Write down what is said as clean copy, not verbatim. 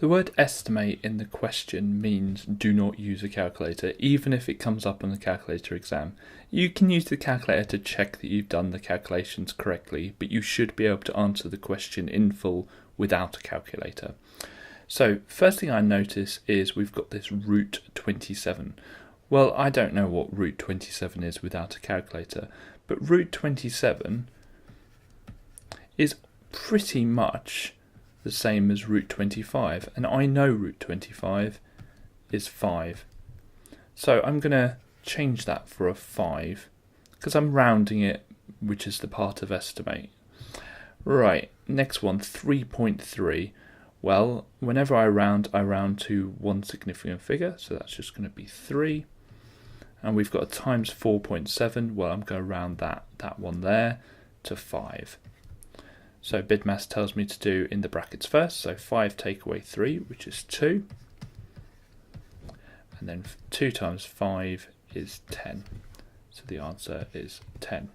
The word estimate in the question means do not use a calculator, even if it comes up on the calculator exam. You can use the calculator to check that you've done the calculations correctly, but you should be able to answer the question in full without a calculator. So first thing I notice is we've got this root 27. Well, I don't know what root 27 is without a calculator, but root 27 is pretty much the same as root 25, and I know root 25 is 5. So I'm going to change that for a 5 because I'm rounding it, which is the part of estimate. Right, next one, 3.3. Well, whenever I round to one significant figure, so that's just going to be 3. And we've got a times 4.7. Well, I'm going to round that one there to 5. So BidMaths tells me to do in the brackets first, so 5 take away 3, which is 2. And then 2 times 5 is 10. So the answer is 10.